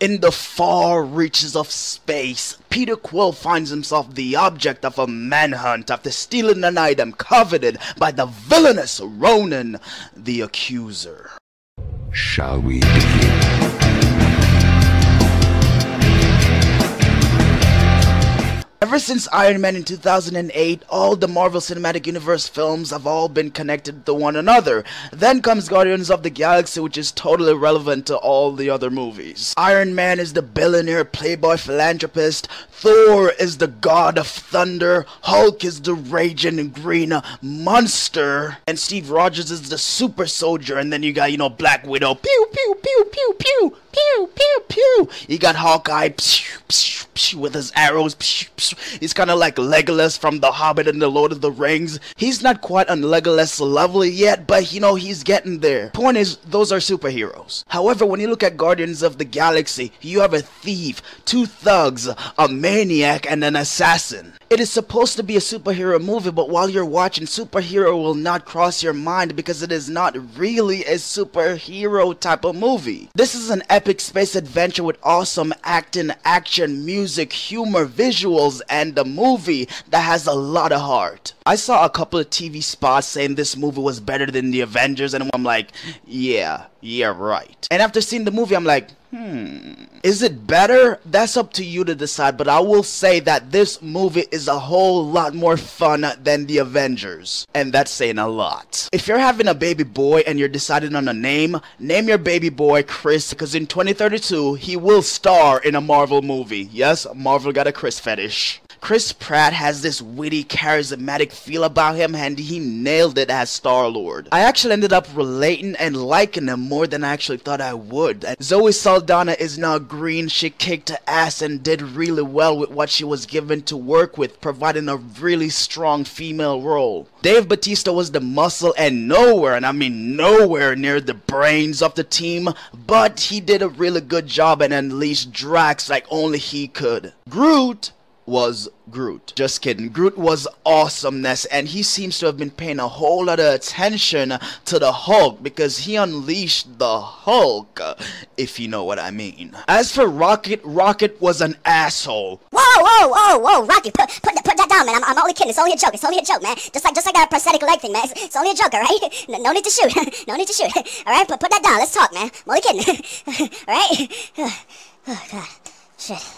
In the far reaches of space, Peter Quill finds himself the object of a manhunt after stealing an item coveted by the villainous Ronan, the Accuser. Shall we begin? Ever since Iron Man in 2008, all the Marvel Cinematic Universe films have all been connected to one another. Then comes Guardians of the Galaxy, which is totally relevant to all the other movies. Iron Man is the billionaire playboy philanthropist, Thor is the god of thunder, Hulk is the raging green monster, and Steve Rogers is the super soldier, and then you got, Black Widow, pew pew pew pew pew pew pew pew. You got Hawkeye, pew, pew, pew, with his arrows, pew, pew. He's kind of like Legolas from The Hobbit and The Lord of the Rings. He's not quite on Legolas level yet, but he's getting there. Point is, those are superheroes. However, when you look at Guardians of the Galaxy, you have a thief, two thugs, a maniac, and an assassin. It is supposed to be a superhero movie, but while you're watching, superhero will not cross your mind because it is not really a superhero type of movie. This is an epic space adventure with awesome acting, action, music, humor, visuals, and a movie that has a lot of heart. I saw a couple of TV spots saying this movie was better than the Avengers, and I'm like, yeah, right. And after seeing the movie, I'm like, is it better? That's up to you to decide, but I will say that this movie is a whole lot more fun than the Avengers, and that's saying a lot. If you're having a baby boy and you're deciding on a name your baby boy Chris, because in 2032 he will star in a Marvel movie. Yes, Marvel got a Chris fetish. Chris Pratt has this witty, charismatic feel about him, and he nailed it as Star-Lord. I actually ended up relating and liking him more than I actually thought I would. And Zoe Saldana is now green. She kicked ass and did really well with what she was given to work with, providing a really strong female role. Dave Batista was the muscle and nowhere, and I mean nowhere near the brains of the team, but he did a really good job and unleashed Drax like only he could. Groot was Groot. Just kidding. Groot was awesomeness, and he seems to have been paying a whole lot of attention to the Hulk because he unleashed the Hulk, if you know what I mean. As for Rocket, Rocket was an asshole. Whoa, Rocket, put that down, man. I'm only kidding. It's only a joke, man. Just like that prosthetic leg thing, man. It's only a joke, alright? No need to shoot. No need to shoot. Alright, put that down. Let's talk, man. I'm only kidding. Alright? Oh, God. Shit.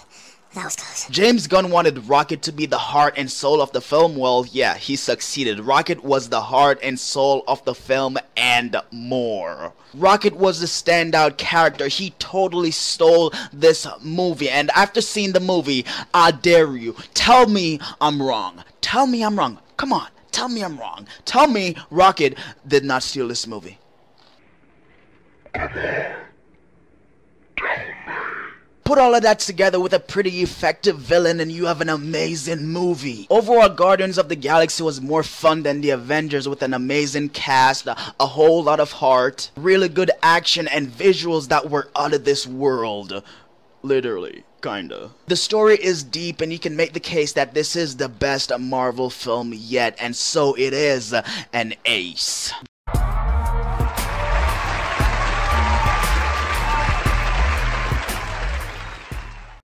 That was close. James Gunn wanted Rocket to be the heart and soul of the film. Well, yeah, he succeeded. Rocket was the heart and soul of the film and more. Rocket was the standout character. He totally stole this movie. And after seeing the movie, I dare you, tell me I'm wrong. Tell me I'm wrong. Come on, tell me I'm wrong. Tell me Rocket did not steal this movie. Put all of that together with a pretty effective villain and you have an amazing movie. Overall, Guardians of the Galaxy was more fun than the Avengers with an amazing cast, a whole lot of heart, really good action, and visuals that were out of this world. Literally. Kinda. The story is deep and you can make the case that this is the best Marvel film yet, and so it is an ace.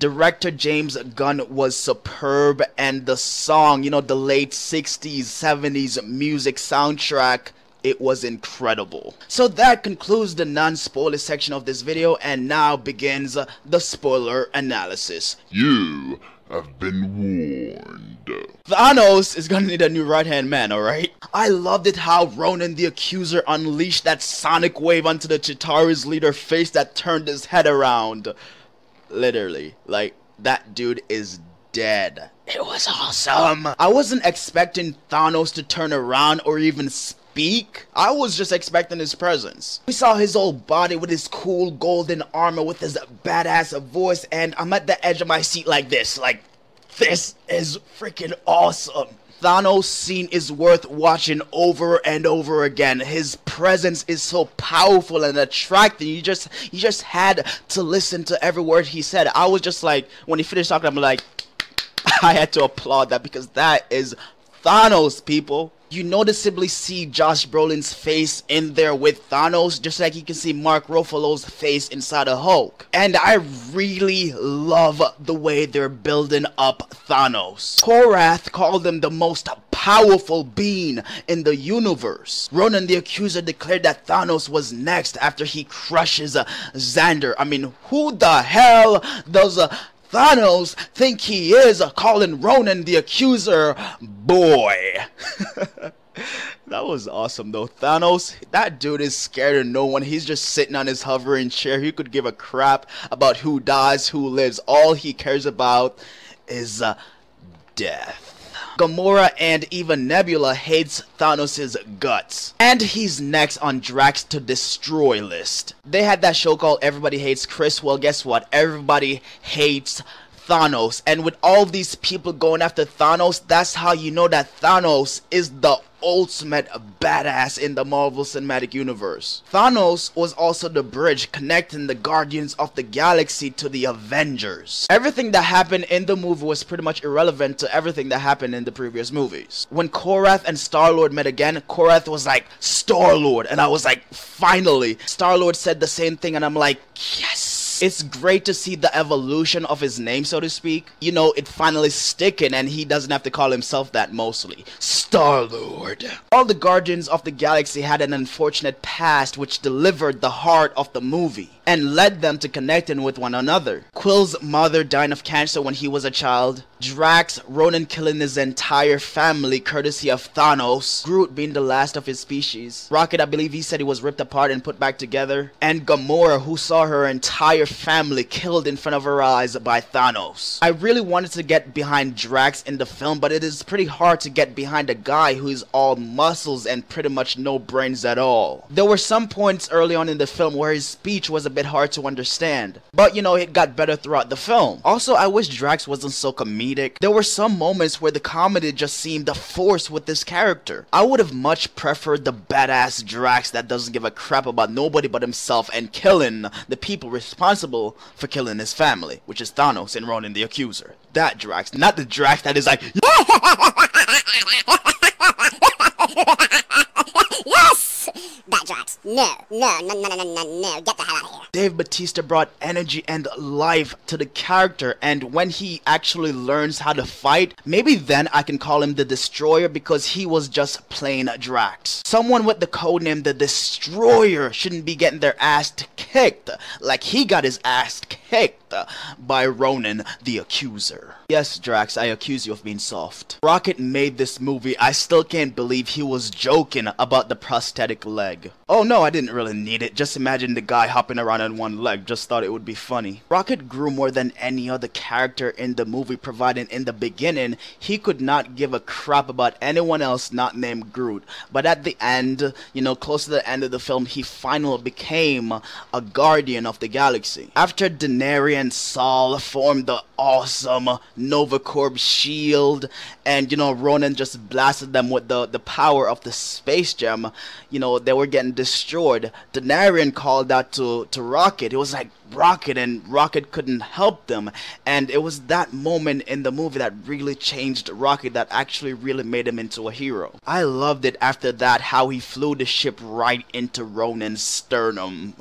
Director James Gunn was superb, and the song, the late 60s, 70s music soundtrack, it was incredible. So that concludes the non-spoiler section of this video, and now begins the spoiler analysis. You have been warned. Thanos is gonna need a new right-hand man, alright? I loved it how Ronan the Accuser unleashed that sonic wave onto the Chitauri's leader face that turned his head around. Literally, like, that dude is dead. It was awesome. I wasn't expecting Thanos to turn around or even speak. I was just expecting his presence. We saw his old body with his cool golden armor with his badass voice, and I'm at the edge of my seat like this. Like, this is freaking awesome. Thanos' scene is worth watching over and over again. His presence is so powerful and attractive. You just had to listen to every word he said. I was just like, when he finished talking, I'm like, I had to applaud that because that is Thanos, people. You noticeably see Josh Brolin's face in there with Thanos, just like you can see Mark Ruffalo's face inside of Hulk. And I really love the way they're building up Thanos. Korath called him the most powerful being in the universe. Ronan the Accuser declared that Thanos was next after he crushes Xander. I mean, who the hell does Thanos think he is, calling Ronan the Accuser boy? That was awesome though. Thanos, that dude is scared of no one. He's just sitting on his hovering chair. He could give a crap about who dies, who lives. All he cares about is death. Gamora and even Nebula hates Thanos' guts. And he's next on Drax to destroy list. They had that show called Everybody Hates Chris. Well, guess what? Everybody hates Thanos. And with all these people going after Thanos, that's how you know that Thanos is the ultimate badass in the Marvel Cinematic Universe. Thanos was also the bridge connecting the Guardians of the Galaxy to the Avengers. Everything that happened in the movie was pretty much irrelevant to everything that happened in the previous movies. When Korath and Star-Lord met again, Korath was like, Star-Lord, and I was like, finally. Star-Lord said the same thing and I'm like, yes. It's great to see the evolution of his name, so to speak. You know, it finally sticking and he doesn't have to call himself that mostly. Star-Lord. All the Guardians of the Galaxy had an unfortunate past which delivered the heart of the movie and led them to connecting with one another. Quill's mother dying of cancer when he was a child. Drax, Ronan killing his entire family courtesy of Thanos. Groot being the last of his species. Rocket, I believe he said he was ripped apart and put back together. And Gamora, who saw her entire family killed in front of her eyes by Thanos. I really wanted to get behind Drax in the film, but it is pretty hard to get behind a guy who is all muscles and pretty much no brains at all. There were some points early on in the film where his speech was a bit hard to understand, but you know, it got better throughout the film. Also, I wish Drax wasn't so comedic. There were some moments where the comedy just seemed forced with this character. I would have much preferred the badass Drax that doesn't give a crap about nobody but himself and killing the people responsible for killing his family, which is Thanos and Ronan the Accuser. That Drax, not the Drax that is like Yes! That Drax. No, get the hell out of here. Dave Batista brought energy and life to the character, and when he actually learns how to fight, maybe then I can call him the Destroyer, because he was just plain Drax. Someone with the codename the Destroyer shouldn't be getting their ass kicked like he got his ass kicked by Ronan the Accuser. Yes, Drax, I accuse you of being soft. Rocket made this movie. I still can't believe he was joking about the prosthetic leg. Oh no, I didn't really need it. Just imagine the guy hopping around on one leg. Just thought it would be funny. Rocket grew more than any other character in the movie, providing in the beginning he could not give a crap about anyone else not named Groot. But at the end, you know, close to the end of the film, he finally became a Guardian of the Galaxy. After Daenerys and Saul formed the awesome Nova Corps shield, and you know, Ronan just blasted them with the power of the space gem, you know, they were getting destroyed. Daenerys called out to Rocket. It was like Rocket, and Rocket couldn't help them, and it was that moment in the movie that really changed Rocket, that actually really made him into a hero. I loved it after that, how he flew the ship right into Ronan's sternum.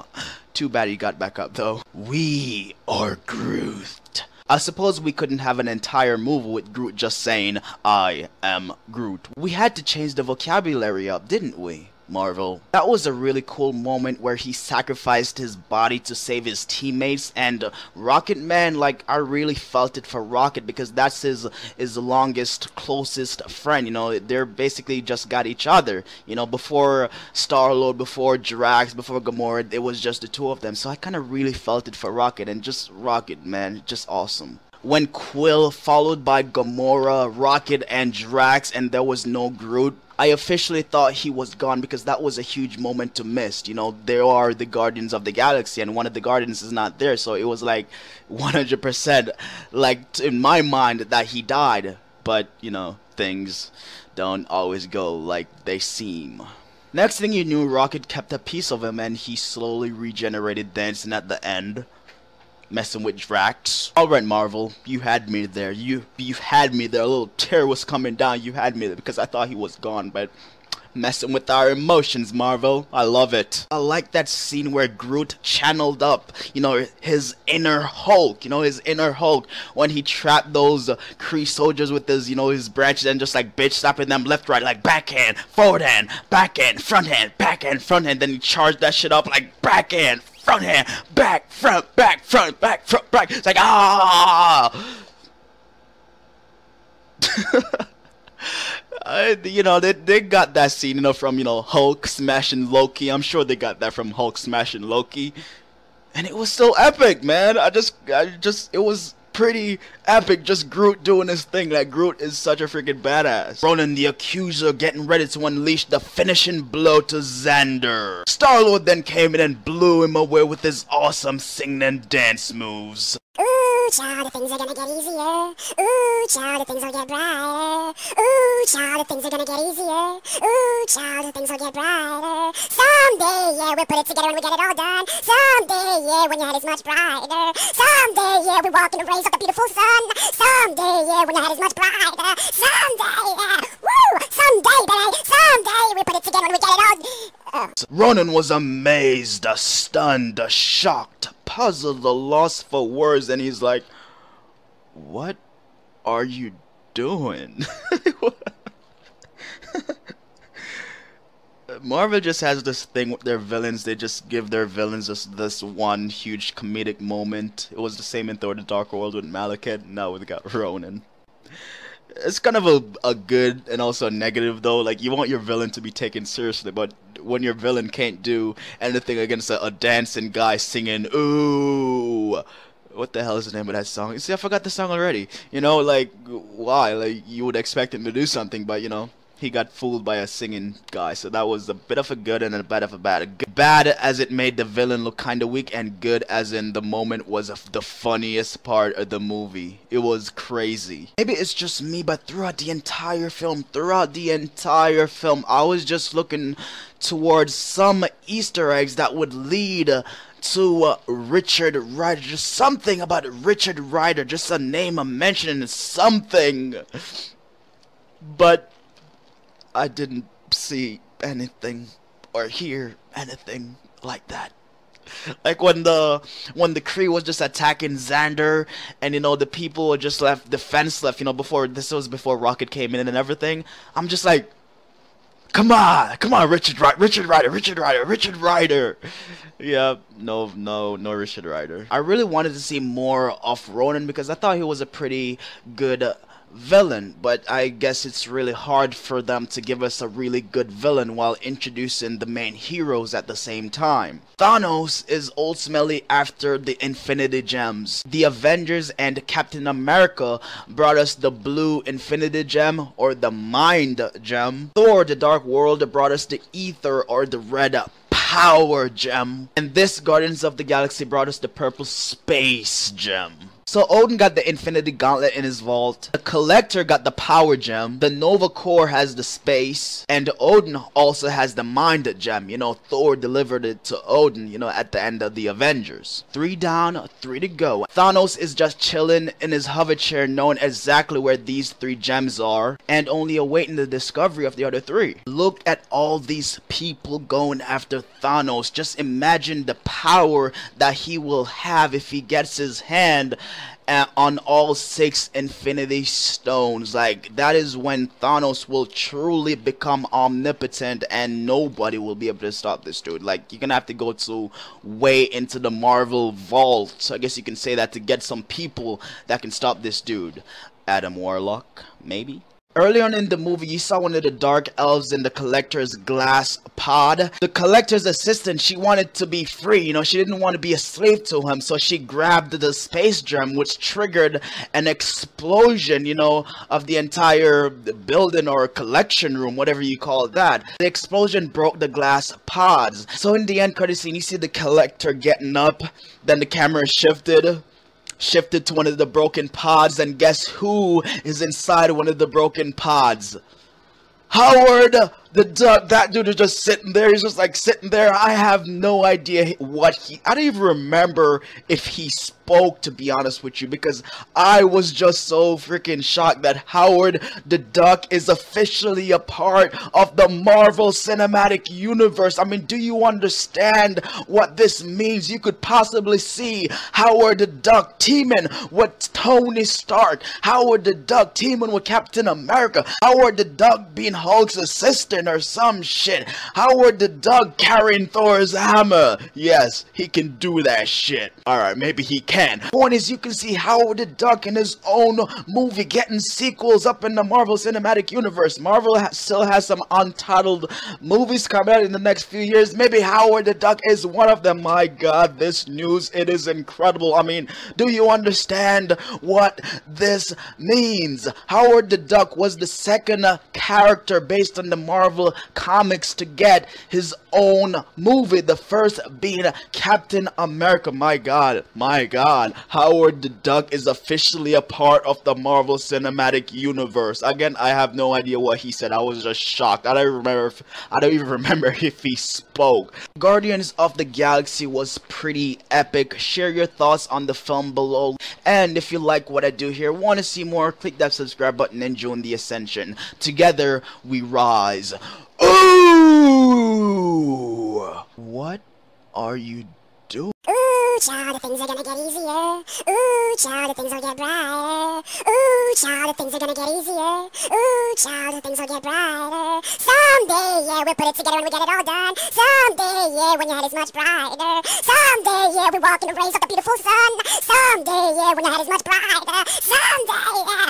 Too bad he got back up though. We are Groot. I suppose we couldn't have an entire movie with Groot just saying, I am Groot. We had to change the vocabulary up, didn't we? Marvel. That was a really cool moment where he sacrificed his body to save his teammates, and Rocket Man, like, I really felt it for Rocket, because that's his longest, closest friend. You know, they're basically just got each other. You know, before Star-Lord, before Drax, before Gamora, it was just the two of them. So I kind of really felt it for Rocket, and just Rocket, man, just awesome. When Quill, followed by Gamora, Rocket, and Drax, and there was no Groot, I officially thought he was gone, because that was a huge moment to miss. You know, there are the Guardians of the Galaxy, and one of the Guardians is not there, so it was like 100% like in my mind that he died. But, you know, things don't always go like they seem. Next thing you knew, Rocket kept a piece of him, and he slowly regenerated, dancing at the end. messing with Drax. Alright, Marvel, you had me there. You had me there. A little tear was coming down. You had me there because I thought he was gone, but messing with our emotions, Marvel. I love it. I like that scene where Groot channeled up, you know, his inner Hulk, when he trapped those Kree soldiers with his, you know, his branches and just like bitch slapping them left, right, like backhand, forward hand, backhand, front hand, backhand, front hand. Then he charged that shit up like backhand, front hand, back, front, back, front, back, front, back. It's like, ah! You know, they got that scene, you know, from, you know, Hulk smashing Loki. I'm sure they got that from Hulk smashing Loki. And it was so epic, man. It was pretty epic, just Groot doing his thing. Like, Groot is such a freaking badass. Ronan the Accuser getting ready to unleash the finishing blow to Xander. Star-Lord then came in and blew him away with his awesome singing and dance moves. Ooh, child, the things are gonna get easier. Ooh, child, the things will get brighter. Ooh, child, the things are gonna get easier. Ooh, child, the things will get brighter. Someday, yeah, we'll put it together and we'll get it all done. Someday, yeah, when your head is much brighter. Someday, yeah, we walk in the rays of the beautiful sun. Someday, yeah, when your head is much brighter. Someday, yeah, woo! Someday, baby, someday, we put it together and we get it all. Ronan was amazed, stunned, shocked, puzzled, lost for words, and he's like, "What are you doing?" Marvel just has this thing with their villains. They just give their villains this one huge comedic moment. It was the same in Thor: The Dark World with Malekith. Now we got Ronan. It's kind of a good and also a negative though. Like, you want your villain to be taken seriously, but when your villain can't do anything against a dancing guy singing, ooh, what the hell is the name of that song? See, I forgot the song already. You know, like, why? Like, you would expect him to do something, but you know, he got fooled by a singing guy. So that was a bit of a good and a bit of a bad. Bad as it made the villain look kind of weak, and good as in the moment was the funniest part of the movie. It was crazy. Maybe it's just me, but throughout the entire film, I was just looking towards some Easter eggs that would lead to Richard Rider. Just something about Richard Rider, just a name, a mention, something. But I didn't see anything or hear anything like that. Like when the Kree was just attacking Xander, and you know the people were just left defenseless. You know, before Rocket came in and everything. I'm just like, come on, Richard Rider. Yeah, no Richard Rider. I really wanted to see more of Ronan because I thought he was a pretty good villain, but I guess it's really hard for them to give us a really good villain while introducing the main heroes at the same time. Thanos is ultimately after the Infinity Gems. The Avengers and Captain America brought us the blue Infinity Gem or the Mind Gem. Thor: The Dark World brought us the Ether or the Red Power Gem. And this Guardians of the Galaxy brought us the Purple Space Gem. So Odin got the Infinity Gauntlet in his vault, the Collector got the Power Gem, the Nova Corps has the Space, and Odin also has the Mind Gem. You know, Thor delivered it to Odin, you know, at the end of the Avengers. 3 down, 3 to go. Thanos is just chilling in his hover chair knowing exactly where these 3 gems are, and only awaiting the discovery of the other 3. Look at all these people going after Thanos. Just imagine the power that he will have if he gets his hand on all 6 Infinity Stones. Like, that is when Thanos will truly become omnipotent and nobody will be able to stop this dude. Like, you're gonna have to go to way into the Marvel vault, so I guess you can say that, to get some people that can stop this dude. Adam Warlock, maybe? Early on in the movie, you saw one of the Dark Elves in the Collector's glass pod. The Collector's assistant, she wanted to be free, you know, she didn't want to be a slave to him, so she grabbed the Space Gem, which triggered an explosion, you know, of the entire building or collection room, whatever you call that. The explosion broke the glass pods. So in the end credit scene, you see the Collector getting up, then the camera shifted to one of the broken pods, and guess who is inside one of the broken pods? Howard The duck, that dude is just sitting there. He's just like sitting there. I have no idea I don't even remember if he spoke, to be honest with you, because I was just so freaking shocked that Howard the Duck is officially a part of the Marvel Cinematic Universe. I mean, do you understand what this means? You could possibly see Howard the Duck teaming with Tony Stark, Howard the Duck teaming with Captain America, Howard the Duck being Hulk's assistant or some shit, Howard the Duck carrying Thor's hammer. Yes, he can do that shit. Alright, maybe he can. Point is, you can see Howard the Duck in his own movie getting sequels up in the Marvel Cinematic Universe. Marvel still has some untitled movies coming out in the next few years. Maybe Howard the Duck is one of them. My god, this news, it is incredible. I mean, do you understand what this means? Howard the Duck was the second character based on the Marvel comics to get his own movie, the first being Captain America. My god, Howard the Duck is officially a part of the Marvel Cinematic Universe. Again, I have no idea what he said. I was just shocked. I don't even remember if he spoke. Guardians of the Galaxy was pretty epic. Share your thoughts on the film below. And if you like what I do here, want to see more, click that subscribe button and join the ascension. Together we rise. Ooh! What are you doing? Ooh, child, the things are gonna get easier. Ooh, child, the things will get brighter. Ooh, child, the things are gonna get easier. Ooh, child, the things will get brighter. Someday, yeah, we'll put it together and we get it all done. Someday, yeah, when your head is much brighter. Someday, yeah, we walk in the rays of the beautiful sun. Someday, yeah, when your head is much brighter. Someday, yeah.